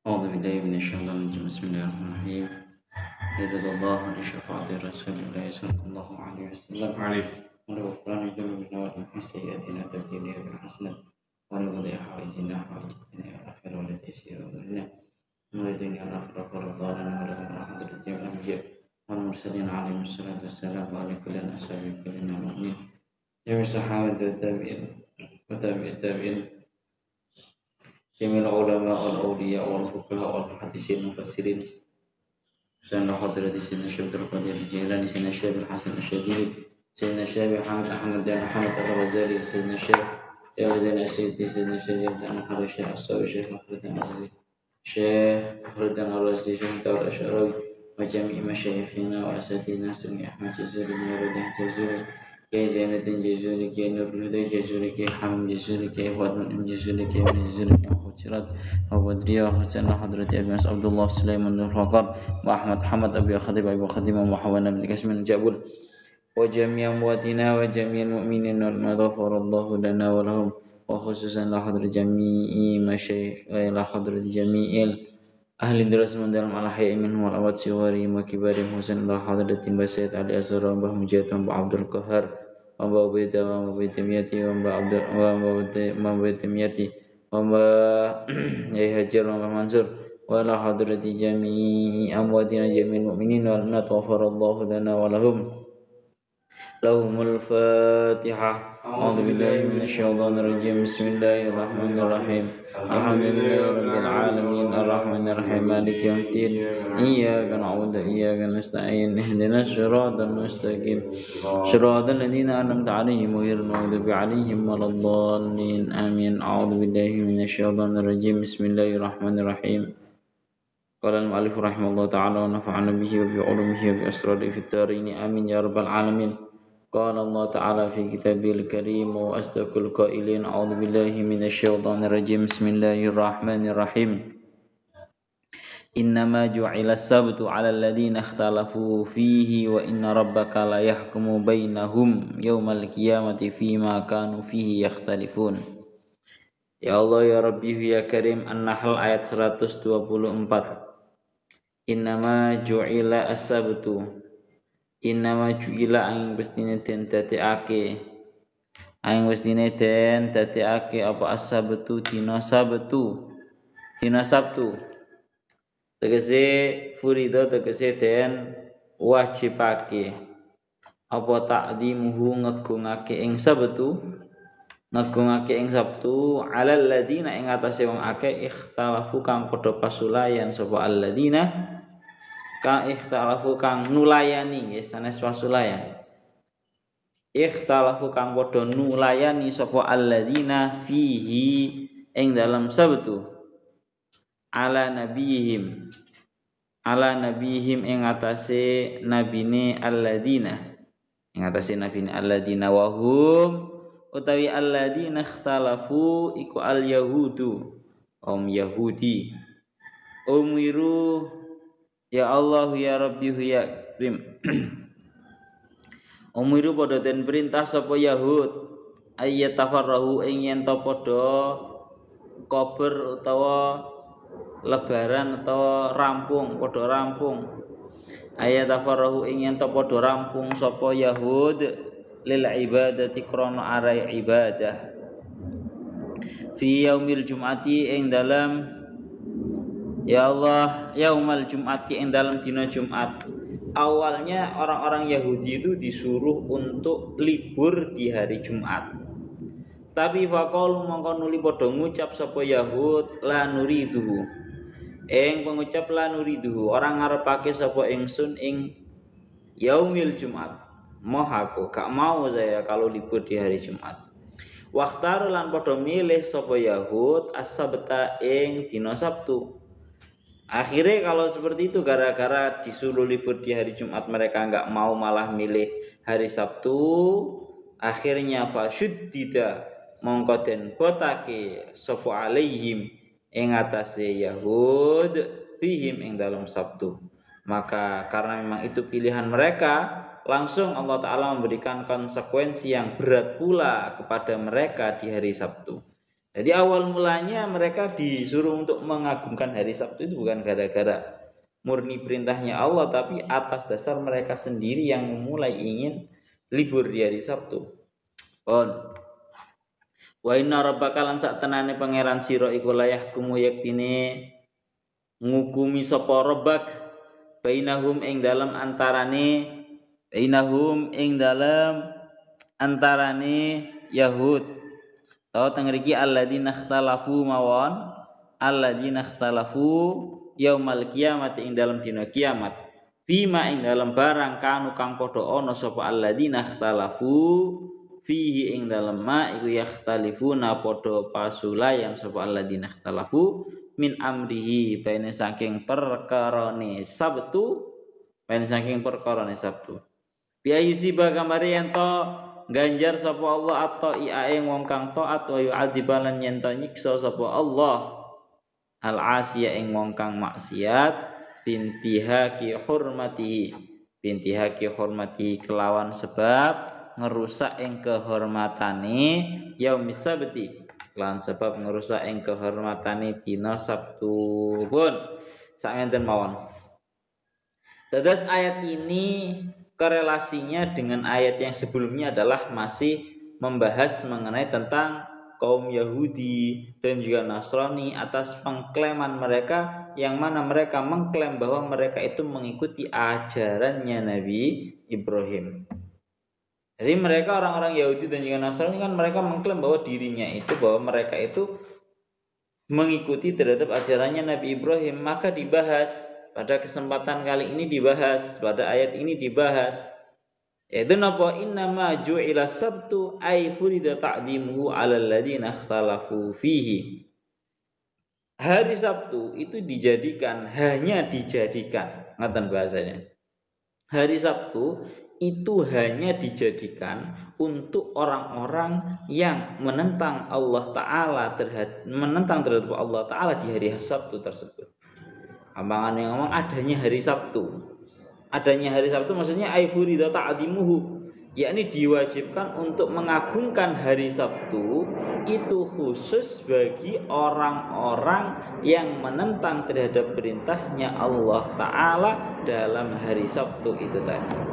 أعوذ بالله من الشيطان الرجيم بسم الله الرحمن الرحيم يدد الله لشفاعة رسول الله صلى الله عليه وسلم وله القرآن يذنبنا ومن سيئاتنا تبديلها بالحسنة ونقضي حوائجنا حوائجنا الآخرة والتيسير وذلنا ونريدنا الآخرة فرضانا ولهم رحمة الجميع الأنبياء والمرسلين عليهم الصلاة والسلام وعلى كل الأصحاب كلنا مؤمنين جميع الصحابة والتابعين والتابعين جميع العلماء والأولياء والفقهاء والمحدثين المفسرين سيدنا حضرة سيدنا الشيخ عبد القادر الجيلاني سيدنا الشيخ الحسن الشاذلي سيدنا الشيخ أحمد بن محمد الغزالي سيدنا الشيخ جلال السيدي سيدنا الشيخ بن محمد الشيخ الصاوي الشيخ فخر الدين الرازي الشيخ فخر الدين الرازي شيخ داود الأشعراوي وجميع مشايخنا وأساتذتنا سيدنا أحمد جزوري نور الدين جزوري كي زين الدين جزوري كي نور الهدى جزوري كي حمد جزوري كي فاطمة الأم جزوري كي من جزوري كي محمد وبدرية وحسن حضرة أبي عبد الله سليمان بن الفقر وأحمد حمد أبي خطيب أبي خطيب وحوانا بن كاسم جابول وجميع أمواتنا وجميع المؤمنين ما غفر الله لنا ولهم وخصوصا لحضرة جميع مشايخ إلى حضرة جميع أهل الدرس من دلم على حي منهم والأموات صغارهم وكبارهم حسن إلى حضرة بسيط علي أسر ومبه مجاهد ومبه عبد القهار ومبه عبيدة ومبه بيتمياتي ومبه بيتمياتي ومبه هجر ومبه منصور وإلى حضرة جميع أمواتنا جميع المؤمنين والمؤمنات غفر الله لنا ولهم الفاتحة أعوذ بالله من الشيطان الرجيم بسم الله الرحمن الرحيم الحمد لله رب العالمين الرحمن الرحيم مالك يوم الدين إياك نعبد وإياك نستعين اهدنا الصراط المستقيم صراط الذين أنعمت عليهم غير المغضوب عليهم ولا الضالين آمين أعوذ بالله من الشيطان الرجيم بسم الله الرحمن الرحيم قال المؤلف رحمه الله تعالى ونفعنا به وبعلومه وبأسراره في الدارين آمين يا رب العالمين قال الله تعالى في كتابه الكريم وأصدق القائلين أعوذ بالله من الشيطان الرجيم بسم الله الرحمن الرحيم إنما جعل السبت على الذين اختلفوا فيه وإن ربك لا يحكم بينهم يوم القيامة فيما كانوا فيه يختلفون. Ya Allah ya Rabbi ya Karim An-Nahl ayat 124. Innama ju'ila as-sabtu Innama ju'ila angin pestine den dadekake apa as-sabtu dina Sabtu tegese furido tegese den wajibake apa takdimuhu ngegungake ing Sabtu alal ladina ing atase wong akeh ikhtalafu kang padha pasulayan sapa alladina kang ikhtalafu kang nulayani nggih sanes pasulayan ikhtalafu kang padha nulayani sapa alladina fihi ing dalam Sabtu ala nabihim ing atase nabine alladina wahum utawi alladzina ikhtalafu iku al yahudu yahudi umiru ya Allah ya Rabbi ya Karim umiru padha den perintah sapa yahud ayat tafarrahu ing yen ta padha kober utawa lebaran utawa padha rampung ayat tafarrahu ing yen ta padha rampung sapa yahud lil ibadati krana arai ibadah fi yaumil jum'ati ing dalam ya Allah yaumal jum'ati ing dalam dina Jumat. Awalnya orang-orang Yahudi itu disuruh untuk libur di hari Jumat, tapi faqalu mongko nuli padha ngucap sapa Yahud la nuriduhu ing pengucap la nuriduhu orang ngarepake sapa ingsun ing yaumil Jumat. Moh aku gak mau saya kalau libur di hari Jumat. Waktar lan padha milih sapa Yahud as-sabta ing dina Sabtu. Akhirnya kalau seperti itu gara-gara disuruh libur di hari Jumat mereka enggak mau malah milih hari Sabtu. Akhirnya fasyuddida mongko den botake sapa alaihim ing atase Yahud fihim ing dalam Sabtu. Maka karena memang itu pilihan mereka, langsung Allah Ta'ala memberikan konsekuensi yang berat pula kepada mereka di hari Sabtu. Jadi awal mulanya mereka disuruh untuk mengagungkan hari Sabtu itu bukan gara-gara murni perintahnya Allah, tapi atas dasar mereka sendiri yang memulai ingin libur di hari Sabtu. Wa inna rabbaka lan sak tenane pangeran sira iku layah kumu yaktine ngukumi sapa rabbak bainahum ing dalam antarane Yahud tau teng mriki alladzina ikhtalafu mawon alladzina ikhtalafu yaumal qiyamati ing dalam dina kiamat fima ing dalam barang kanu kang padha ana sapa alladzina ikhtalafu fihi ing dalam ma iku yakhtalifuna padha pasulayan sapa alladzina ikhtalafu min amrihi baine saking perkarane Sabtu biayusi bagamare yen to ganjar sapa Allah atau iae wong kang taat wa yu'adzibalan yen to nyiksa sapa Allah al asiya ing wong kang maksiat bintihaki hurmati kelawan sebab ngerusak ing kehormatane yaumis sabti lan sebab ngerusak ing kehormatane dina Sabtu pun sakmenten mawon. Dados ayat ini korelasinya dengan ayat yang sebelumnya adalah masih membahas mengenai tentang kaum Yahudi dan juga Nasrani atas pengklaiman mereka yang mana mereka mengklaim bahwa mereka itu mengikuti ajarannya Nabi Ibrahim. Jadi mereka orang-orang Yahudi dan juga Nasrani kan mereka mengklaim bahwa mereka itu mengikuti terhadap ajarannya Nabi Ibrahim. Maka dibahas pada kesempatan kali ini pada ayat ini dibahas yaitu napa innama ju'ila sabtu ay furida ta'dimuhu 'alal ladzina ikhtalafu fihi. Hari Sabtu itu hanya dijadikan ngaten bahasanya. Hari Sabtu itu hanya dijadikan untuk orang-orang yang menentang Allah Ta'ala terhadap Allah Ta'ala di hari Sabtu tersebut. Ambangan yang ngomong adanya hari Sabtu maksudnya aifurida ta'dimuhu, yakni diwajibkan untuk mengagungkan hari Sabtu itu khusus bagi orang-orang yang menentang terhadap perintahnya Allah Ta'ala dalam hari Sabtu itu tadi.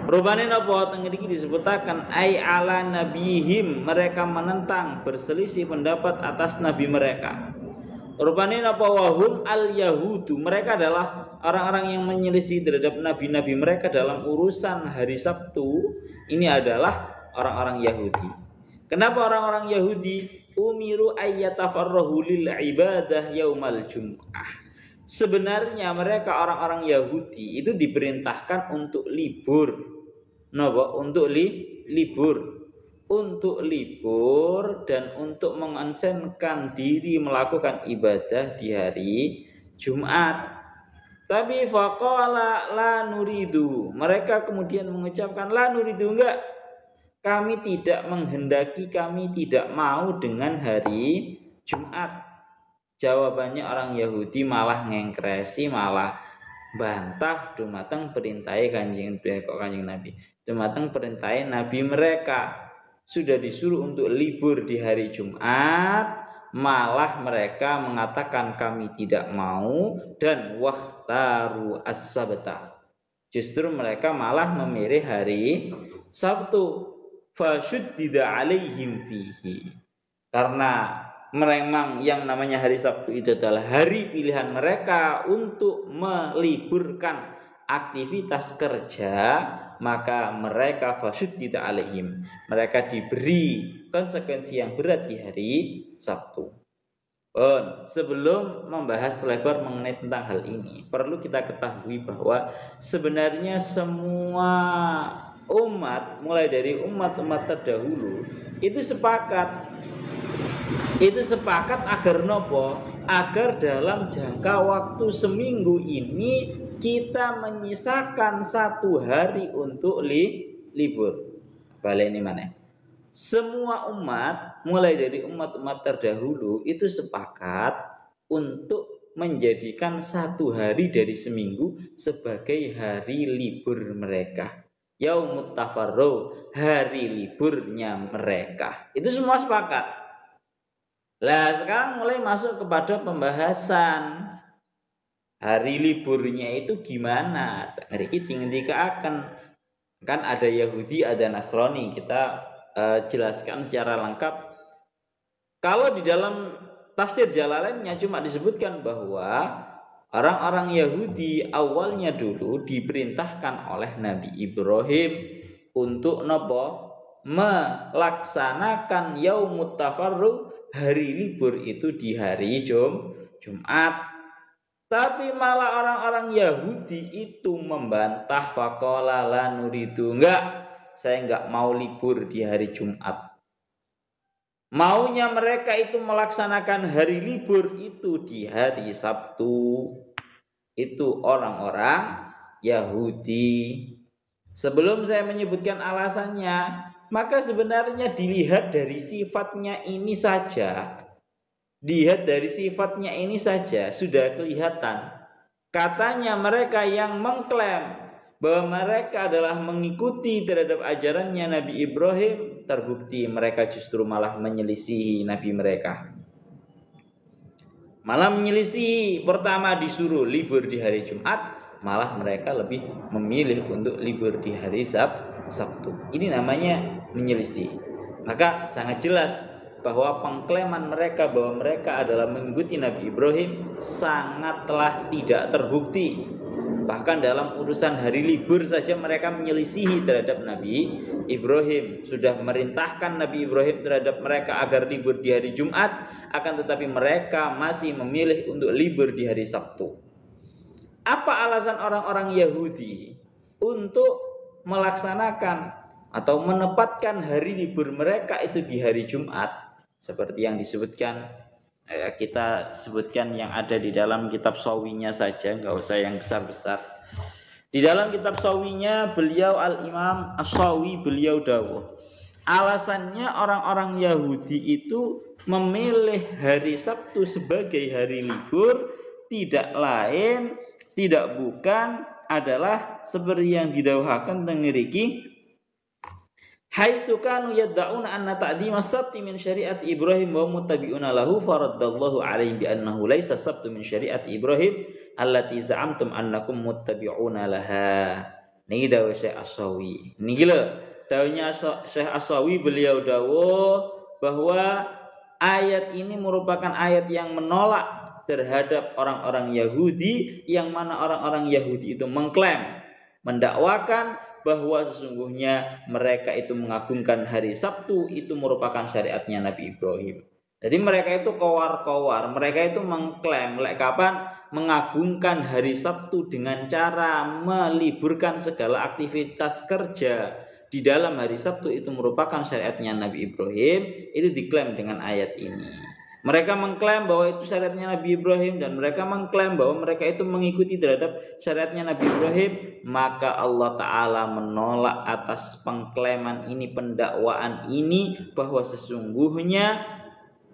Rupane napa teng mriki disebutaken ai ala nabihim, mereka menentang berselisih pendapat atas nabi mereka. Rupane napa wahum al yahudu, mereka adalah orang-orang yang menyelisih terhadap nabi-nabi mereka dalam urusan hari Sabtu. Ini adalah orang-orang Yahudi. Kenapa orang-orang Yahudi umiru ayyatafarrahu lil ibadah yaumal jum'ah? Sebenarnya mereka orang-orang Yahudi itu diperintahkan untuk libur. Napa? Untuk libur dan untuk mengonsenkan diri melakukan ibadah di hari Jumat. Tapi faqala la nuridu, mereka kemudian mengucapkan la nuridu, enggak, kami tidak menghendaki, kami tidak mau dengan hari Jumat. Jawabannya orang Yahudi malah ngengkresi, malah bantah dumateng perintahe kanjeng Nabi, dumateng perintahe nabi mereka. Sudah disuruh untuk libur di hari Jumat, malah mereka mengatakan kami tidak mau, dan wahtaru as-sabta, justru mereka malah memilih hari Sabtu. Fashuddida alaihim fihi, karena memang yang namanya hari Sabtu itu adalah hari pilihan mereka untuk meliburkan aktivitas kerja, maka mereka fashuddida alaihim, mereka diberi konsekuensi yang berat di hari Sabtu. Sebelum membahas lebar mengenai tentang hal ini, perlu kita ketahui bahwa sebenarnya semua umat, mulai dari umat-umat terdahulu, itu sepakat agar nopo? Agar dalam jangka waktu seminggu ini kita menyisakan satu hari untuk libur. Balik ini mana? Semua umat, mulai dari umat-umat terdahulu, itu sepakat untuk menjadikan satu hari dari seminggu sebagai hari libur mereka. Yaumut tafarruh, hari liburnya mereka. Itu semua sepakat. Lah sekarang mulai masuk kepada pembahasan hari liburnya itu gimana. Ngriki dikaaken kan ada Yahudi, ada Nasrani. Kita jelaskan secara lengkap. Kalau di dalam tafsir Jalalainnya cuma disebutkan bahwa orang-orang Yahudi awalnya dulu diperintahkan oleh Nabi Ibrahim untuk nopo melaksanakan yaumut tafarruq, hari libur itu di hari Jumat. Tapi malah orang-orang Yahudi itu membantah, faqala la nuridu, enggak, saya enggak mau libur di hari Jumat. Maunya mereka itu melaksanakan hari libur itu di hari Sabtu. Itu orang-orang Yahudi. Sebelum saya menyebutkan alasannya, maka sebenarnya dilihat dari sifatnya ini saja. Dilihat dari sifatnya ini saja sudah kelihatan. Katanya mereka yang mengklaim bahwa mereka adalah mengikuti terhadap ajarannya Nabi Ibrahim, terbukti mereka justru malah menyelisihi Nabi mereka. Malah menyelisihi. Pertama disuruh libur di hari Jumat, malah mereka lebih memilih untuk libur di hari Sabtu. Ini namanya menyelisih. Maka sangat jelas bahwa pengklaiman mereka bahwa mereka adalah mengikuti Nabi Ibrahim sangatlah tidak terbukti. Bahkan dalam urusan hari libur saja mereka menyelisihi terhadap Nabi Ibrahim. Sudah merintahkan Nabi Ibrahim terhadap mereka agar libur di hari Jumat, akan tetapi mereka masih memilih untuk libur di hari Sabtu. Apa alasan orang-orang Yahudi untuk melaksanakan atau menempatkan hari libur mereka itu di hari Jumat? Seperti yang disebutkan, kita sebutkan yang ada di dalam kitab Sawinya saja, nggak usah yang besar-besar. Di dalam kitab Sawinya beliau Al-Imam As-Sawi beliau dawuh, alasannya orang-orang Yahudi itu memilih hari Sabtu sebagai hari libur tidak lain, tidak bukan adalah seperti yang didawuhkan teng mriki, haitsu kanu yad'una anna ta'dima as-sabti min syariat Ibrahim wa muttabi'una lahu faraddallahu 'alaihim bi annahu laisa as-sabtu min syariat Ibrahim allati za'amtum annakum muttabi'una laha. Niki dawuh Syekh As-Sawi. Niki lho dawuhnya Syekh As-Sawi, beliau dawuh bahwa ayat ini merupakan ayat yang menolak terhadap orang-orang Yahudi, yang mana orang-orang Yahudi itu mengklaim, mendakwakan bahwa sesungguhnya mereka itu mengagungkan hari Sabtu itu merupakan syariatnya Nabi Ibrahim. Jadi mereka itu kowar-kowar, mereka itu mengklaim kapan mengagungkan hari Sabtu dengan cara meliburkan segala aktivitas kerja di dalam hari Sabtu itu merupakan syariatnya Nabi Ibrahim. Itu diklaim dengan ayat ini. Mereka mengklaim bahwa itu syariatnya Nabi Ibrahim dan mereka mengklaim bahwa mereka itu mengikuti terhadap syariatnya Nabi Ibrahim. Maka Allah Ta'ala menolak atas pengklaiman ini, pendakwaan ini, bahwa sesungguhnya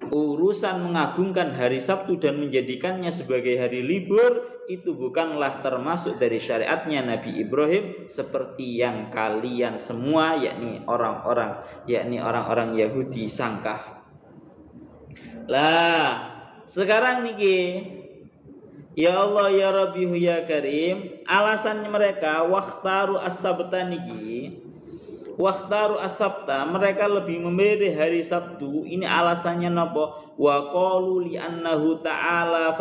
urusan mengagungkan hari Sabtu dan menjadikannya sebagai hari libur itu bukanlah termasuk dari syariatnya Nabi Ibrahim seperti yang kalian semua yakni orang-orang Yahudi sangka. Lah, sekarang niki, ya Allah ya Rabbi ya Karim, alasan mereka wakhtaru as-sabta niki, wakhtaru as-sabta, mereka lebih memilih hari Sabtu. Ini alasannya napa? Wa qalu li annahu ta'ala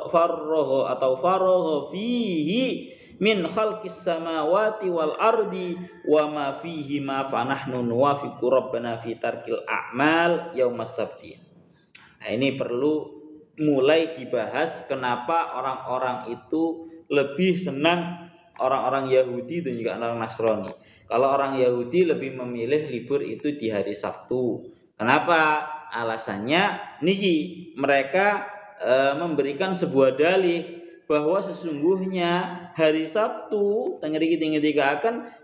farroho atau farroho fihi min khalqis samawati wal ardi wa ma fihi ma fanahnu nuwafiqu rabbana fi tarkil a'mal yaumas sabti. Nah, ini perlu mulai dibahas kenapa orang-orang itu lebih senang, orang-orang Yahudi dan juga orang Nasrani. Kalau orang Yahudi lebih memilih libur itu di hari Sabtu. Kenapa? Alasannya niki, mereka memberikan sebuah dalih bahwa sesungguhnya hari Sabtu,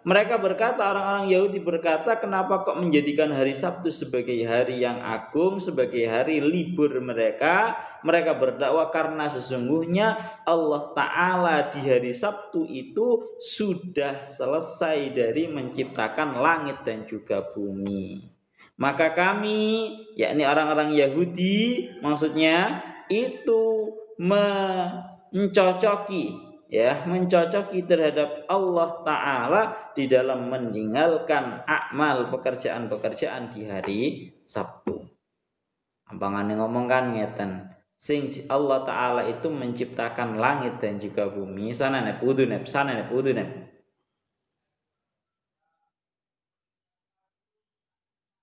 mereka berkata, orang-orang Yahudi berkata, kenapa kok menjadikan hari Sabtu sebagai hari yang agung, sebagai hari libur mereka? Mereka berdakwah karena sesungguhnya Allah Ta'ala di hari Sabtu itu sudah selesai dari menciptakan langit dan juga bumi. Maka kami, yakni orang-orang Yahudi, maksudnya itu mencocoki terhadap Allah Ta'ala di dalam meninggalkan amal pekerjaan-pekerjaan di hari Sabtu. Ampangane ngomong kan ngeten, sing Allah Ta'ala itu menciptakan langit dan juga bumi. Sana nep udu nep.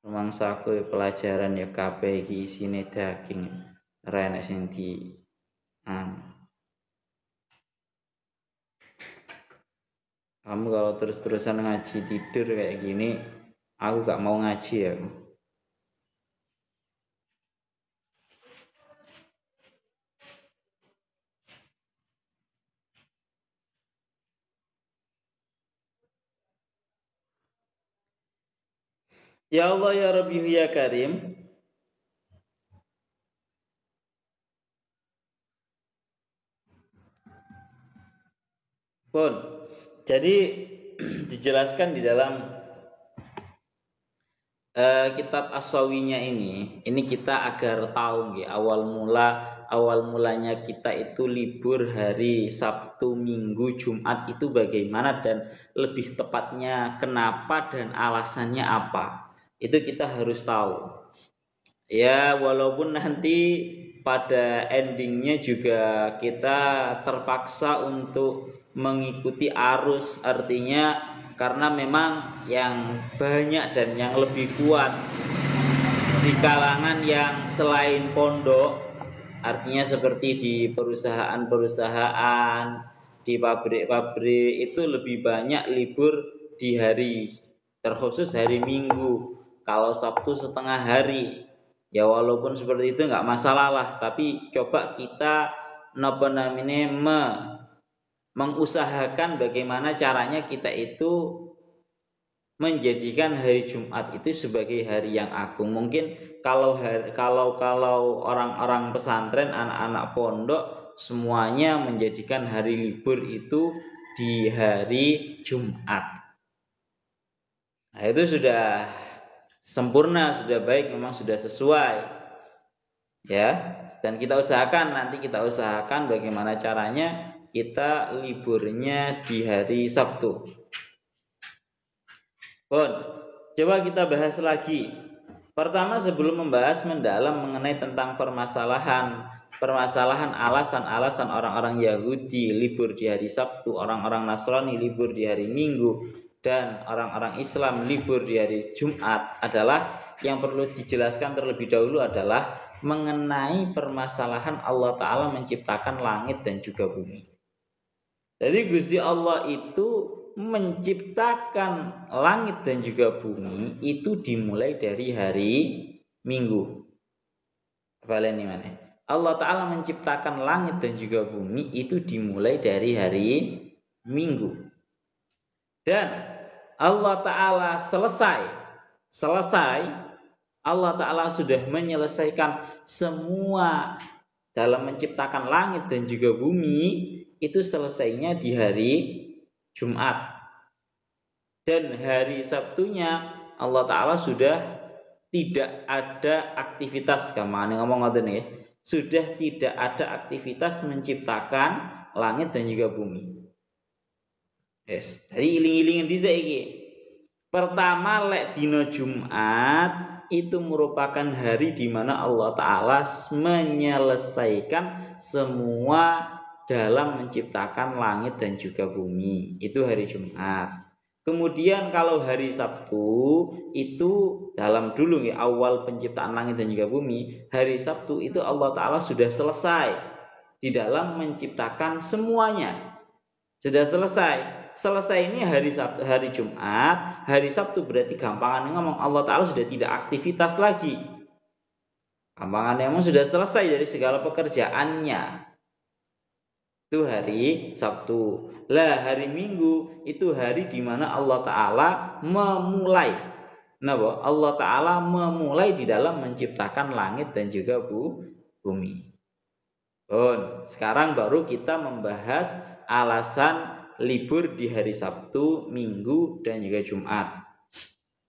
Rumangsaku pelajaran ya kabeh iki isine daging. Ora enek sing di Kamu kalau terus-terusan ngaji tidur kayak gini, aku gak mau ngaji ya. Ya Allah ya Rabbi ya Karim. Pun, jadi dijelaskan di dalam kitab As-Sawinya ini kita agar tahu awal mulanya kita itu libur hari Sabtu, Minggu, Jumat itu bagaimana dan lebih tepatnya kenapa dan alasannya apa. Itu kita harus tahu. Ya, walaupun nanti pada endingnya juga kita terpaksa untuk mengikuti arus, artinya karena memang yang banyak dan yang lebih kuat di kalangan yang selain pondok, artinya seperti di perusahaan-perusahaan, di pabrik-pabrik itu lebih banyak libur di hari terkhusus hari Minggu. Kalau Sabtu setengah hari, ya walaupun seperti itu nggak masalah lah. Tapi coba kita mengusahakan bagaimana caranya kita itu menjadikan hari Jumat itu sebagai hari yang agung. Mungkin kalau orang-orang pesantren, anak-anak pondok semuanya menjadikan hari libur itu di hari Jumat. Nah, itu sudah sempurna, sudah baik, memang sudah sesuai. Ya, dan kita usahakan bagaimana caranya kita liburnya di hari Sabtu. Bon, coba kita bahas lagi. Pertama, sebelum membahas mendalam mengenai tentang permasalahan alasan-alasan orang-orang Yahudi libur di hari Sabtu, orang-orang Nasrani libur di hari Minggu, dan orang-orang Islam libur di hari Jumat, adalah yang perlu dijelaskan terlebih dahulu adalah mengenai permasalahan Allah Ta'ala menciptakan langit dan juga bumi. Jadi Gusti Allah itu menciptakan langit dan juga bumi itu dimulai dari hari Minggu. Balen mana? Allah Ta'ala menciptakan langit dan juga bumi itu dimulai dari hari Minggu. Dan Allah Ta'ala selesai Allah Ta'ala sudah menyelesaikan semua dalam menciptakan langit dan juga bumi itu selesainya di hari Jumat. Dan hari Sabtunya Allah Ta'ala sudah tidak ada aktivitas, kamane ngomong ngoten ya. Sudah tidak ada aktivitas menciptakan langit dan juga bumi. Yes, jadi iling-ilingin dhisik iki. Pertama lek dina Jumat itu merupakan hari di mana Allah Ta'ala menyelesaikan semua dalam menciptakan langit dan juga bumi. Itu hari Jumat. Kemudian kalau hari Sabtu itu dalam dulu ya, awal penciptaan langit dan juga bumi, hari Sabtu itu Allah Ta'ala sudah selesai di dalam menciptakan semuanya. Sudah selesai. Selesai ini hari Jumat, hari Sabtu berarti gampangan ngomong Allah Ta'ala sudah tidak aktivitas lagi. Gampangan ngomong sudah selesai dari segala pekerjaannya. Itu hari Sabtu. Lah hari Minggu itu hari di mana Allah Ta'ala memulai. Napa? Allah Ta'ala memulai di dalam menciptakan langit dan juga bumi. Sekarang baru kita membahas alasan libur di hari Sabtu, Minggu, dan juga Jumat.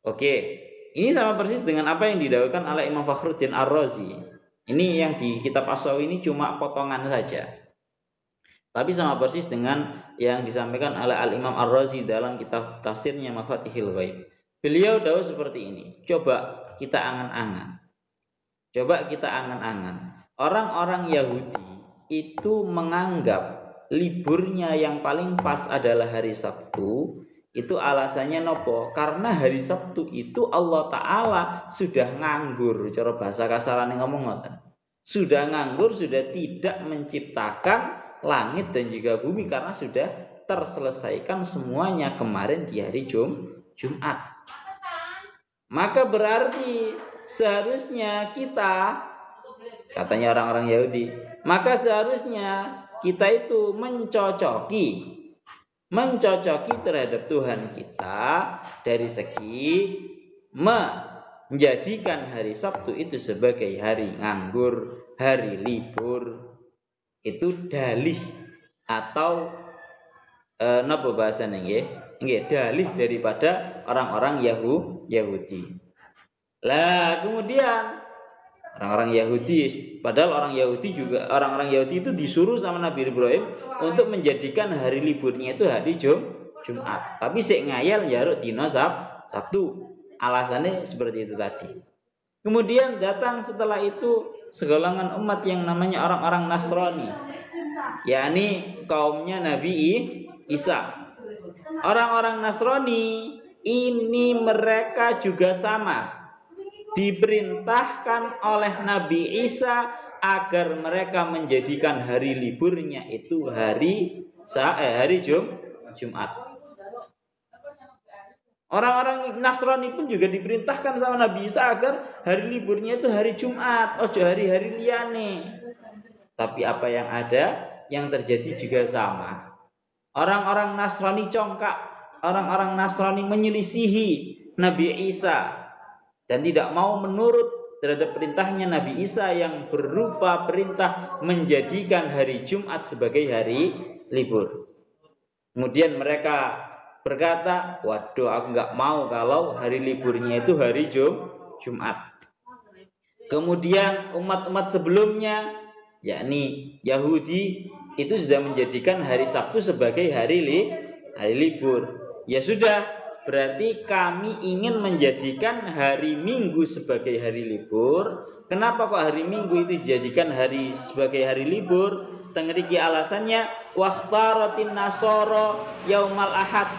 Oke, Ini sama persis dengan apa yang didakwakan oleh Imam Fakhruddin Ar-Razi. Ini yang di kitab As-Sawi ini cuma potongan saja. Tapi sama persis dengan yang disampaikan oleh Al-Imam Ar-Razi dalam kitab tafsirnya Mafatihul Ghaib. Beliau dawuh seperti ini. Coba kita angan-angan. Orang-orang Yahudi itu menganggap liburnya yang paling pas adalah hari Sabtu. Itu alasannya nopo? Karena hari Sabtu itu Allah Ta'ala sudah nganggur. Cara bahasa kasarane ngomong ngoten. Sudah nganggur, sudah tidak menciptakan langit dan juga bumi karena sudah terselesaikan semuanya kemarin di hari Jumat. Maka berarti seharusnya kita, katanya orang-orang Yahudi, maka seharusnya kita itu mencocoki terhadap Tuhan kita dari segi menjadikan hari Sabtu itu sebagai hari nganggur, hari libur. Itu dalih atau napa bahasane nggih? Dalih daripada orang-orang Yahudi. Lah kemudian orang-orang Yahudi, padahal orang-orang Yahudi itu disuruh sama Nabi Ibrahim untuk menjadikan hari liburnya itu hari Jumat. Tapi sik ngayal njaruk dina Sabtu. Alasannya seperti itu tadi. Kemudian datang setelah itu segolongan umat yang namanya orang-orang Nasrani, yakni kaumnya Nabi Isa. Orang-orang Nasrani ini mereka juga sama, diperintahkan oleh Nabi Isa agar mereka menjadikan hari liburnya itu hari Jumat. Orang-orang Nasrani pun juga diperintahkan sama Nabi Isa agar hari liburnya itu hari Jumat, ojo hari-hari liyane. Tapi apa yang ada, yang terjadi juga sama. Orang-orang Nasrani congkak, orang-orang Nasrani menyelisihi Nabi Isa dan tidak mau menurut terhadap perintahnya Nabi Isa yang berupa perintah menjadikan hari Jumat sebagai hari libur. Kemudian mereka berkata, waduh aku nggak mau kalau hari liburnya itu hari Jumat. Kemudian umat-umat sebelumnya, yakni Yahudi, itu sudah menjadikan hari Sabtu sebagai hari libur. Ya sudah, berarti kami ingin menjadikan hari Minggu sebagai hari libur. Kenapa kok hari Minggu itu dijadikan sebagai hari libur? Tengriki alasannya, waqtaratin nasoro yaumal ahad.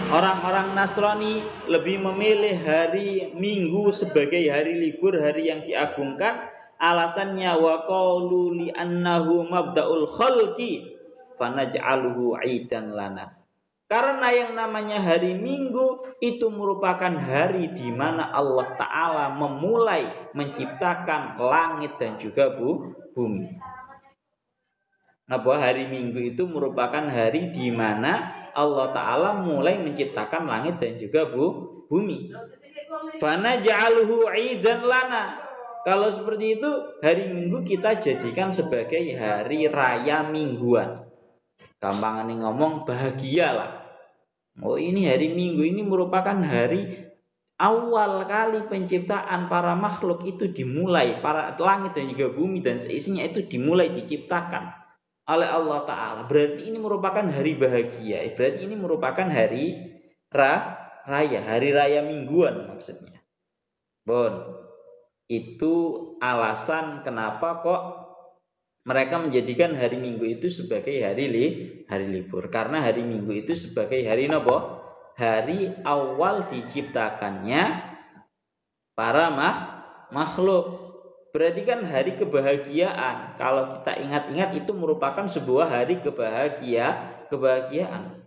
Orang-orang Nasrani lebih memilih hari Minggu sebagai hari libur, hari yang diagungkan. Alasannya waqalu li annahu mabda'ul khalqi fanaj'aluhu 'idan lana. Karena yang namanya hari Minggu itu merupakan hari di mana Allah Ta'ala memulai menciptakan langit dan juga bumi. Nah, bahwa hari Minggu itu merupakan hari di mana Allah Ta'ala mulai menciptakan langit dan juga bumi. Fanaj'aluhu 'idan lana. Kalau seperti itu, hari Minggu kita jadikan sebagai hari raya mingguan. Gampang nih ngomong, bahagialah. Oh, ini hari Minggu ini merupakan hari awal kali penciptaan para makhluk itu dimulai, para langit dan juga bumi dan seisinya itu dimulai diciptakan oleh Allah Ta'ala. Berarti ini merupakan hari bahagia. Berarti ini merupakan hari raya, hari raya mingguan maksudnya. Itu alasan kenapa kok mereka menjadikan hari Minggu itu sebagai hari libur. Karena hari Minggu itu sebagai hari nopo? Hari awal diciptakannya para makhluk. Berarti kan hari kebahagiaan. Kalau kita ingat-ingat itu merupakan sebuah hari kebahagiaan.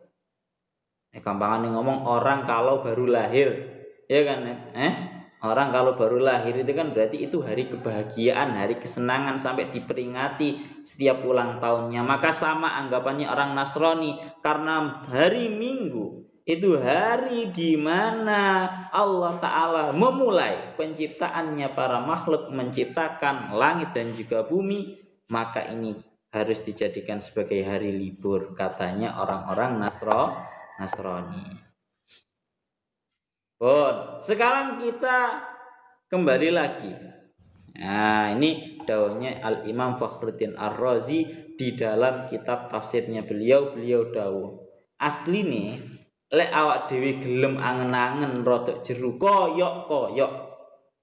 Gampangan ngomong orang kalau baru lahir, ya kan? Orang kalau baru lahir itu kan berarti itu hari kebahagiaan, hari kesenangan sampai diperingati setiap ulang tahunnya. Maka sama anggapannya orang Nasrani, karena hari Minggu itu hari di mana Allah Ta'ala memulai penciptaannya para makhluk, menciptakan langit dan juga bumi, maka ini harus dijadikan sebagai hari libur, katanya orang-orang Nasrani. Bon, sekarang kita kembali lagi. Nah, ini dawuhnya Al-Imam Fakhruddin Ar-Razi di dalam kitab tafsirnya beliau dawuh. Asli nih, lek awak dewi gelem angen-angen rodok jeru koyok.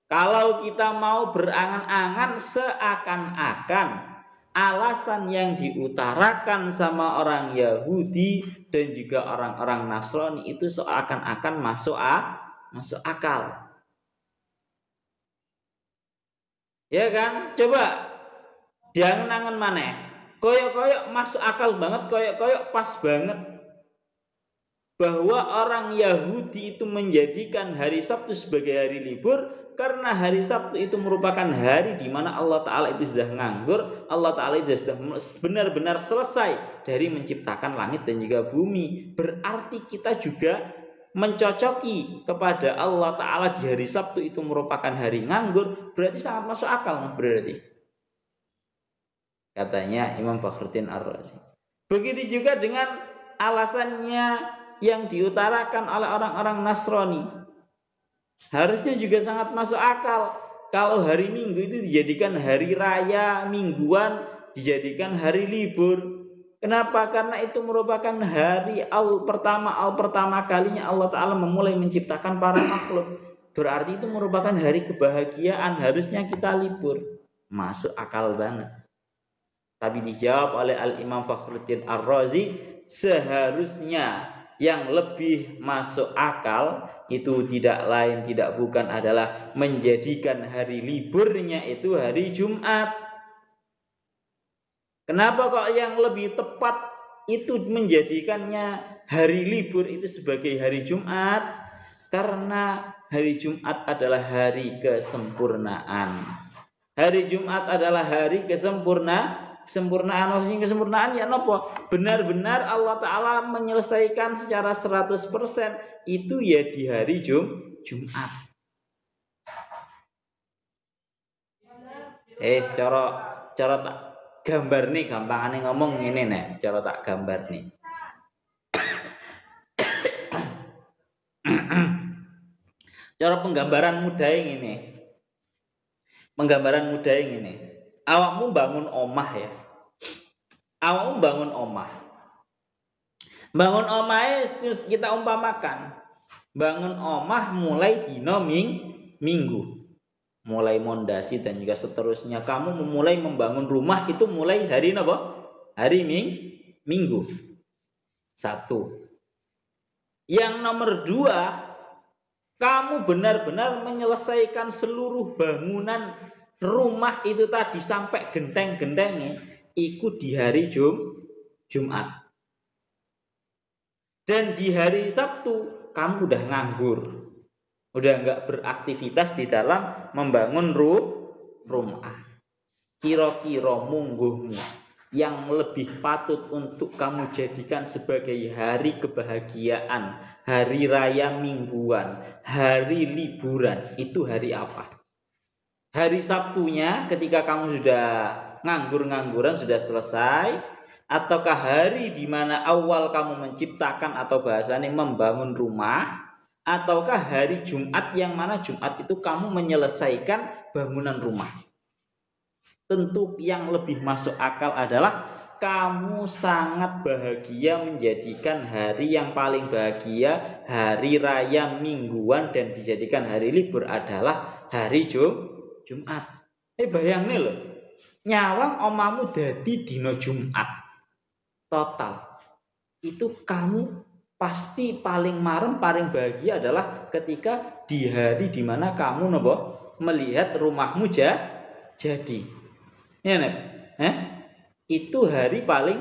Kalau kita mau berangan-angan seakan-akan alasan yang diutarakan sama orang Yahudi dan juga orang-orang Nasrani itu seakan-akan masuk akal. Ya kan? Coba diangen-angen maneh. Koyok-koyok masuk akal banget, koyok-koyok pas banget. Bahwa orang Yahudi itu menjadikan hari Sabtu sebagai hari libur karena hari Sabtu itu merupakan hari di mana Allah Ta'ala itu sudah nganggur. Allah Ta'ala itu sudah benar-benar selesai dari menciptakan langit dan juga bumi. Berarti kita juga mencocoki kepada Allah Ta'ala di hari Sabtu itu merupakan hari nganggur, berarti sangat masuk akal berarti. Katanya Imam Fakhruddin Ar-Razi. Begitu juga dengan alasannya yang diutarakan oleh orang-orang Nasrani. Harusnya juga sangat masuk akal. Kalau hari Minggu itu dijadikan hari raya mingguan, dijadikan hari libur. Kenapa? Karena itu merupakan hari pertama kalinya Allah Ta'ala memulai menciptakan para makhluk. Berarti itu merupakan hari kebahagiaan. Harusnya kita libur. Masuk akal banget. Tapi dijawab oleh Al-Imam Fakhruddin Ar-Razi, seharusnya yang lebih masuk akal itu tidak lain tidak bukan adalah menjadikan hari liburnya itu hari Jumat. Kenapa kok yang lebih tepat itu menjadikannya hari libur itu sebagai hari Jumat? Karena hari Jumat adalah hari kesempurnaan. Hari Jumat adalah hari kesempurnaan. Maksudnya kesempurnaan ya nopo? Benar-benar Allah Ta'ala menyelesaikan secara 100% itu ya di hari Jumat. Cara tak gambar nih, gampangane ngomong ini nih, cara tak gambar nih. Cara penggambaran mudah ini. Penggambaran mudah ini. Awakmu bangun omah ya. Awakmu bangun omah. Bangun omah terus kita umpamakan. Bangun omah mulai dino minggu. Mulai mondasi dan juga seterusnya. Kamu memulai membangun rumah itu mulai hari apa? Hari Minggu. 1. Yang nomor 2, kamu benar-benar menyelesaikan seluruh bangunan rumah itu tadi sampai genteng-gentengnya ikut di hari Jumat. Dan di hari Sabtu kamu udah nganggur. Udah enggak beraktivitas di dalam membangun rumah. Kira-kira mungguhmu yang lebih patut untuk kamu jadikan sebagai hari kebahagiaan, hari raya mingguan, hari liburan, itu hari apa? Hari Sabtunya ketika kamu sudah nganggur-ngangguran sudah selesai, ataukah hari di mana awal kamu menciptakan atau bahasanya membangun rumah, ataukah hari Jumat yang mana Jumat itu kamu menyelesaikan bangunan rumah? Tentu yang lebih masuk akal adalah kamu sangat bahagia menjadikan hari yang paling bahagia, hari raya mingguan dan dijadikan hari libur adalah hari Jumat. Bayangin loh, nyawang omamu dadi dino Jumat total. Itu kamu pasti paling marem, paling bahagia adalah ketika di hari dimana kamu melihat rumahmu jadi. Ya nek, itu hari paling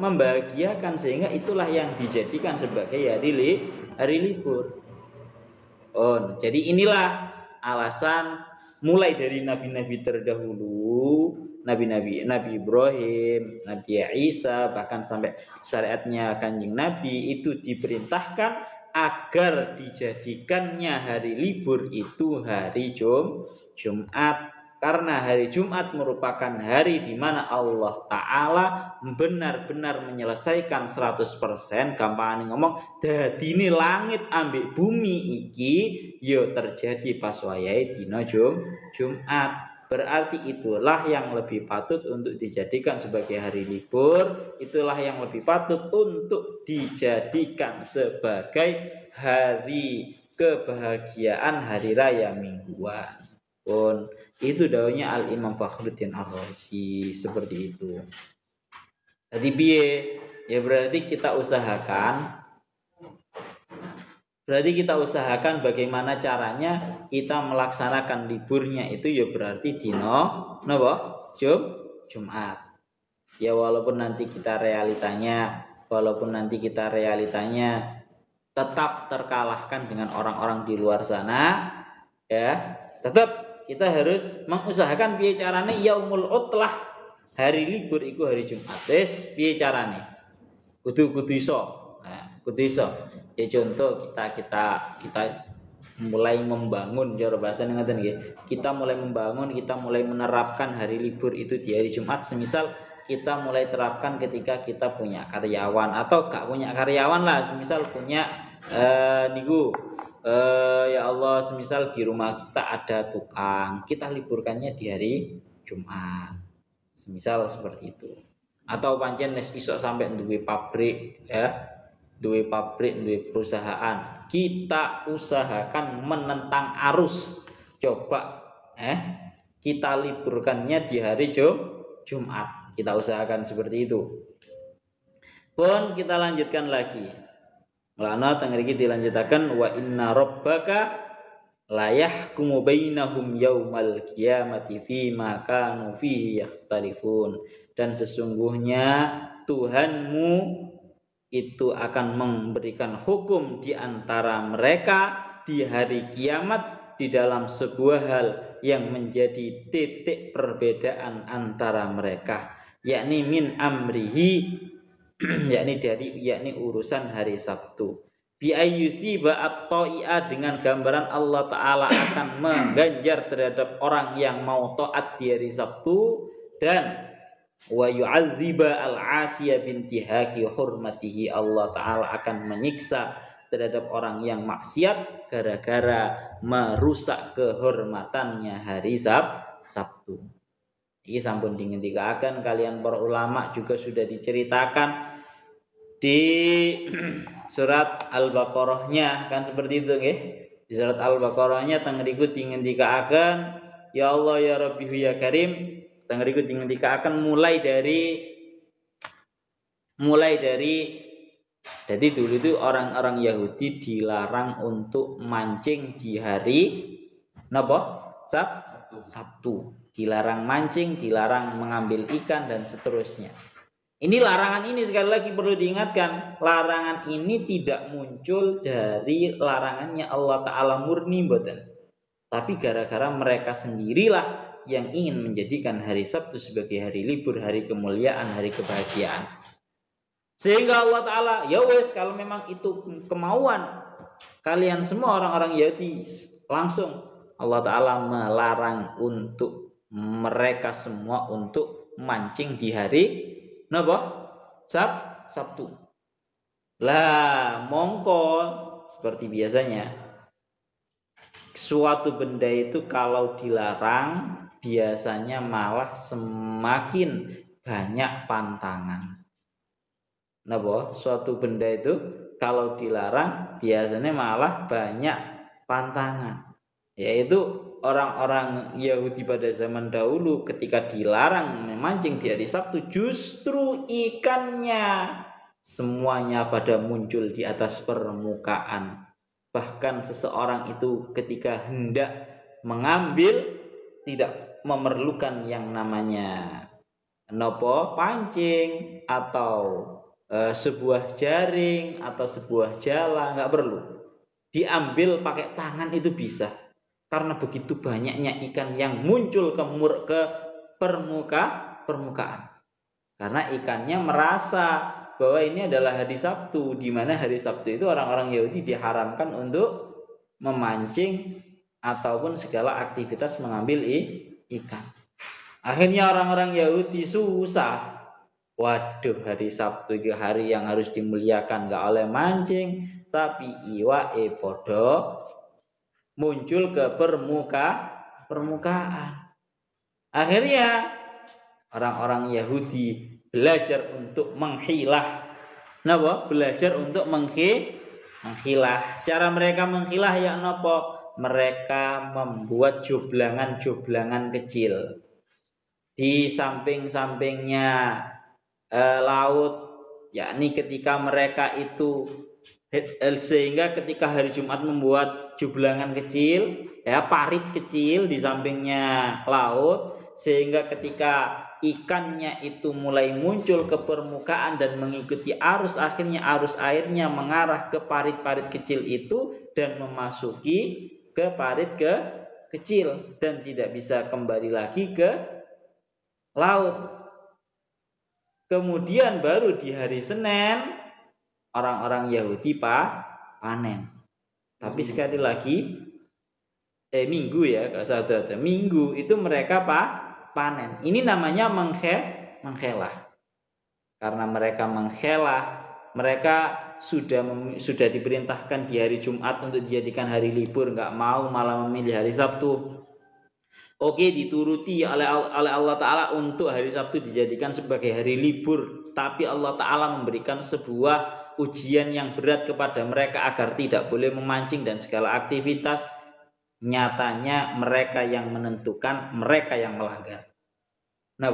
membahagiakan, sehingga itulah yang dijadikan sebagai hari libur. Oh, jadi inilah alasan mulai dari nabi-nabi terdahulu, Nabi Ibrahim, Nabi Isa, bahkan sampai syariatnya Kanjeng Nabi itu diperintahkan agar dijadikannya hari libur itu hari Jumat. karena hari Jumat merupakan hari di mana Allah Ta'ala benar-benar menyelesaikan 100%, gampang ngomong, dadine langit ambek bumi iki yo terjadi pas wayahe dina Jumat. Berarti itulah yang lebih patut untuk dijadikan sebagai hari libur, itulah yang lebih patut untuk dijadikan sebagai hari kebahagiaan, hari raya mingguan. Pun itu daunnya Al Imam Fakhruddin Ar-Razi, seperti itu. Jadi biye ya berarti kita usahakan bagaimana caranya kita melaksanakan liburnya itu ya berarti dino napa Jumat. Ya walaupun nanti kita realitanya tetap terkalahkan dengan orang-orang di luar sana, ya tetap kita harus mengusahakan piye carane yaumul utlah, hari libur iku hari Jumat. Wis piye carane? Kudu iso. Nah, kudu iso. Ya contoh kita mulai membangun, cara bahasane ngoten nggih. Kita mulai membangun, kita mulai menerapkan hari libur itu di hari Jumat. Semisal kita mulai terapkan ketika kita punya karyawan atau gak punya karyawan lah, semisal punya ya Allah, semisal di rumah kita ada tukang, kita liburkannya di hari Jumat, semisal seperti itu. Atau pancen wis iso sampai duwe pabrik, ya duwe perusahaan, kita usahakan menentang arus, coba kita liburkannya di hari Jumat, kita usahakan seperti itu. Pun kita lanjutkan lagi. Mulana teng mriki dilanjutaken, wa inna rabbaka la yahkumu bainahum yaumal qiyamati fima kanu fihi yakhtalifun. Dan sesungguhnya Tuhanmu itu akan memberikan hukum di antara mereka di hari kiamat di dalam sebuah hal yang menjadi titik perbedaan antara mereka, yakni min amrihi, yakni urusan hari Sabtu. Bi ayyusi ba'at ta'i'a, dengan gambaran Allah Ta'ala akan mengganjar terhadap orang yang mau taat di hari Sabtu, dan wa yu'adziba al-'asiya bintihaki hurmatihi, Allah Ta'ala akan menyiksa terhadap orang yang maksiat gara-gara merusak kehormatannya hari Sabtu. Ini sampun dingendikaken kalian para ulama, juga sudah diceritakan di surat Al-Baqarah-nya kan seperti itu nggih. Di surat Al-Baqarah-nya teng mriku dingendikaken, ya Allah ya Rabbi ya Karim, teng mriku dingendikaken mulai dari jadi dulu itu orang-orang Yahudi dilarang untuk mancing di hari napa? Sabtu. Dilarang mancing, dilarang mengambil ikan dan seterusnya. Ini larangan ini sekali lagi perlu diingatkan, larangan ini tidak muncul dari larangannya Allah Ta'ala murni mboten. Tapi gara-gara mereka sendirilah yang ingin menjadikan hari Sabtu sebagai hari libur, hari kemuliaan, hari kebahagiaan. Sehingga Allah Ta'ala, ya wes kalau memang itu kemauan kalian semua orang-orang Yahudi, langsung Allah Ta'ala melarang untuk mereka semua untuk mancing di hari napa? Sabtu. Lah mongko seperti biasanya suatu benda itu kalau dilarang biasanya malah semakin banyak pantangan. Napa? Suatu benda itu kalau dilarang biasanya malah banyak pantangan. Yaitu orang-orang Yahudi pada zaman dahulu ketika dilarang memancing di hari Sabtu, justru ikannya semuanya pada muncul di atas permukaan. Bahkan seseorang itu ketika hendak mengambil tidak memerlukan yang namanya nopo pancing atau sebuah jaring atau sebuah jala, nggak perlu. Diambil pakai tangan itu bisa. Karena begitu banyaknya ikan yang muncul ke permukaan. Karena ikannya merasa bahwa ini adalah hari Sabtu, di mana hari Sabtu itu orang-orang Yahudi diharamkan untuk memancing ataupun segala aktivitas mengambil ikan. Akhirnya orang-orang Yahudi susah. Waduh, hari Sabtu itu hari yang harus dimuliakan, gak oleh mancing, tapi iwake podo muncul ke permukaan. Akhirnya orang-orang Yahudi belajar untuk menghilah. Napa? Belajar untuk menghilah. Cara mereka menghilah ya napa? Mereka membuat joblangan-joblangan kecil di samping-sampingnya laut, yakni ketika mereka itu sehingga ketika hari Jumat membuat joblangan kecil, ya parit kecil di sampingnya laut, sehingga ketika ikannya itu mulai muncul ke permukaan dan mengikuti arus, akhirnya arus airnya mengarah ke parit-parit kecil itu dan memasuki ke parit kecil dan tidak bisa kembali lagi ke laut. Kemudian baru di hari Senin orang-orang Yahudi panen. Tapi sekali lagi Minggu ya, kalau saudara, Minggu itu mereka panen. Ini namanya menghelah. Karena mereka menghelah, mereka sudah diperintahkan di hari Jumat untuk dijadikan hari libur, nggak mau malah memilih hari Sabtu. Oke, dituruti oleh Allah Ta'ala untuk hari Sabtu dijadikan sebagai hari libur. Tapi Allah Ta'ala memberikan sebuah ujian yang berat kepada mereka agar tidak boleh memancing dan segala aktivitas. Nyatanya mereka yang menentukan, mereka yang melanggar. Nah,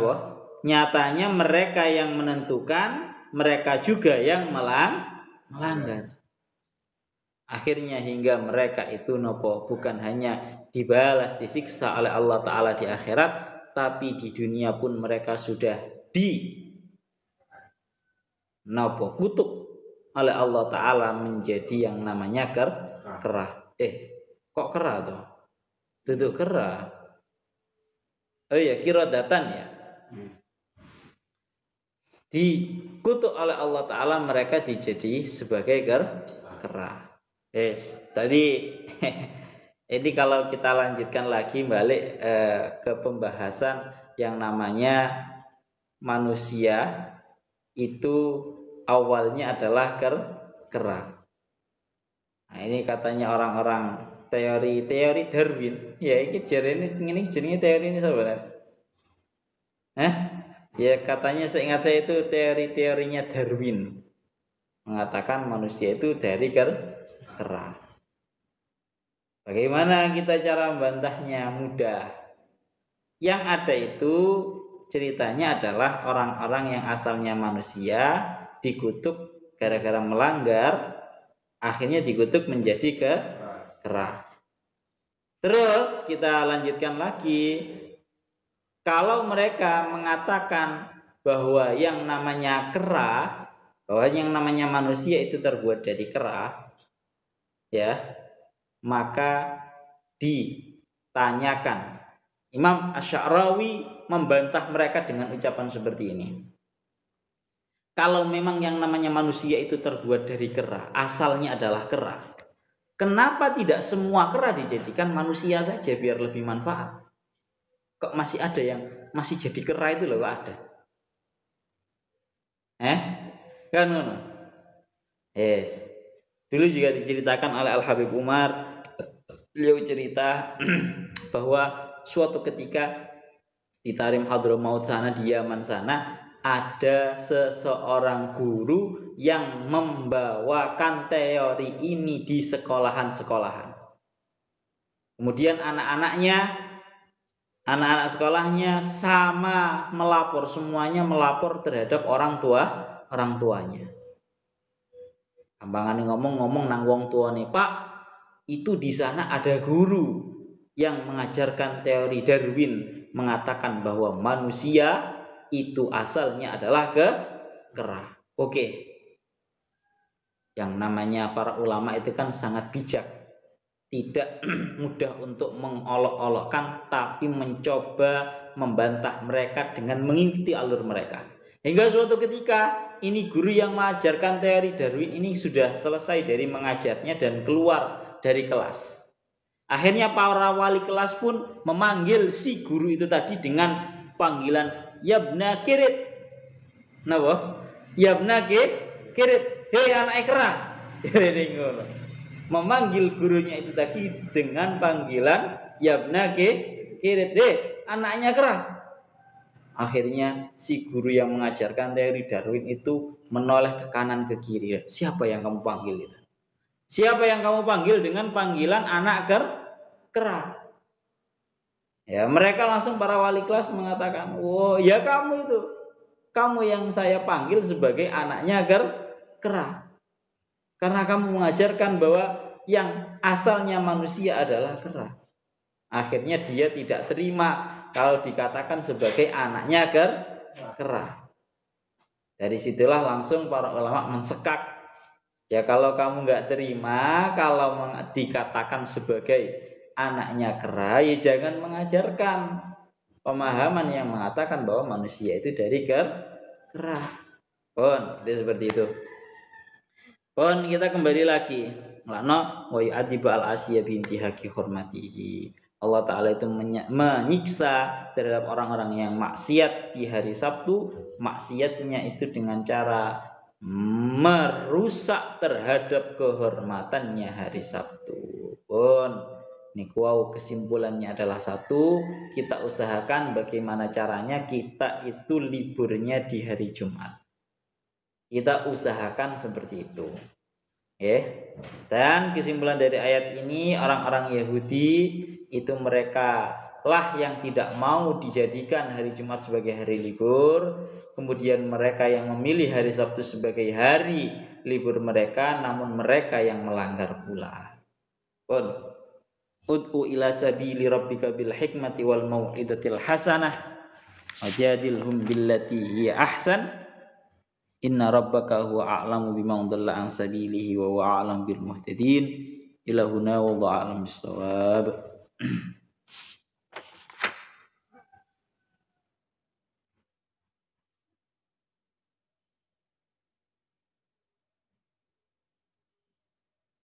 nyatanya mereka yang menentukan, mereka juga yang melanggar. Akhirnya hingga mereka itu bukan hanya dibalas, disiksa oleh Allah Ta'ala di akhirat, tapi di dunia pun mereka sudah kutuk oleh Allah Ta'ala menjadi yang namanya kerah. Kok kerah toh? Duduk kerah. Oh ya, kirodatan ya. Dikutuk oleh Allah Ta'ala mereka dijadi sebagai kerah. Tadi ini kalau kita lanjutkan lagi balik ke pembahasan yang namanya manusia itu awalnya adalah kerah. Nah, ini katanya orang-orang teori Darwin. Ya, ini jenenge teori ini sebenarnya. Ya katanya seingat saya itu teorinya Darwin mengatakan manusia itu dari kerah. Bagaimana kita cara membantahnya? Mudah. Yang ada itu ceritanya adalah orang-orang yang asalnya manusia dikutuk gara-gara melanggar, akhirnya dikutuk menjadi kerah. Terus kita lanjutkan lagi. Kalau mereka mengatakan bahwa yang namanya kerah, bahwa yang namanya manusia itu terbuat dari kerah, ya, maka ditanyakan. Imam Asy'arawi membantah mereka dengan ucapan seperti ini. Kalau memang yang namanya manusia itu terbuat dari kerah, asalnya adalah kerah, kenapa tidak semua kerah dijadikan manusia saja biar lebih manfaat? Kok masih ada yang masih jadi kerah itu loh, kok ada? Kan ngono. Dulu juga diceritakan oleh Al-Habib Umar, beliau cerita bahwa suatu ketika di Tarim Hadramaut sana, di Yaman sana, ada seseorang guru yang membawakan teori ini di sekolahan-sekolahan. Kemudian anak-anak sekolahnya sama melapor, semuanya melapor terhadap orang tuanya. Gampangannya ngomong nang wong tuane, Pak, itu di sana ada guru yang mengajarkan teori Darwin, mengatakan bahwa manusia itu asalnya adalah kerah. Oke. Yang namanya para ulama itu kan sangat bijak. Tidak mudah untuk mengolok-olokkan, tapi mencoba membantah mereka dengan mengikuti alur mereka. Hingga suatu ketika ini guru yang mengajarkan teori Darwin ini sudah selesai dari mengajarnya dan keluar dari kelas. Akhirnya para wali kelas pun memanggil si guru itu tadi dengan panggilan yabna kirit. Napa? Yabna kirit. Hei anak kera. Jadi ngono. Memanggil gurunya itu tadi dengan panggilan yabna kirit. Hei anaknya kera. Akhirnya si guru yang mengajarkan teori Darwin itu menoleh ke kanan ke kiri. Siapa yang kamu panggil itu? Siapa yang kamu panggil dengan panggilan anak kera? Ya, mereka langsung para wali kelas mengatakan, "Oh, ya kamu itu. Kamu yang saya panggil sebagai anaknya kera. Karena kamu mengajarkan bahwa yang asalnya manusia adalah kera." Akhirnya dia tidak terima kalau dikatakan sebagai anaknya kera. Dari situlah langsung para ulama mensekak. Ya kalau kamu nggak terima kalau dikatakan sebagai anaknya kera, ya jangan mengajarkan pemahaman yang mengatakan bahwa manusia itu dari kera. Pun itu seperti itu. Pun kita kembali lagi. Lakno wa yu'adibu al-asya bintihaki hormatihi. Allah Ta'ala itu menyiksa terhadap orang-orang yang maksiat di hari Sabtu. Maksiatnya itu dengan cara merusak terhadap kehormatannya hari Sabtu. Pun niku kesimpulannya adalah satu, kita usahakan bagaimana caranya kita itu liburnya di hari Jumat. Kita usahakan seperti itu. Dan kesimpulan dari ayat ini, orang-orang Yahudi itu mereka lah yang tidak mau dijadikan hari Jumat sebagai hari libur. Kemudian mereka yang memilih hari Sabtu sebagai hari libur mereka, namun mereka yang melanggar pula. Ud'u ila sabili rabbika bil hikmati wal mau'izatil hasanah wajadilhum billati hiya ahsan. Inna rabbaka huwa a'lamu biman dhalla an sabilihi wa huwa a'lamu bil muhtadin. Ilahuna wallahu a'lam bissawab.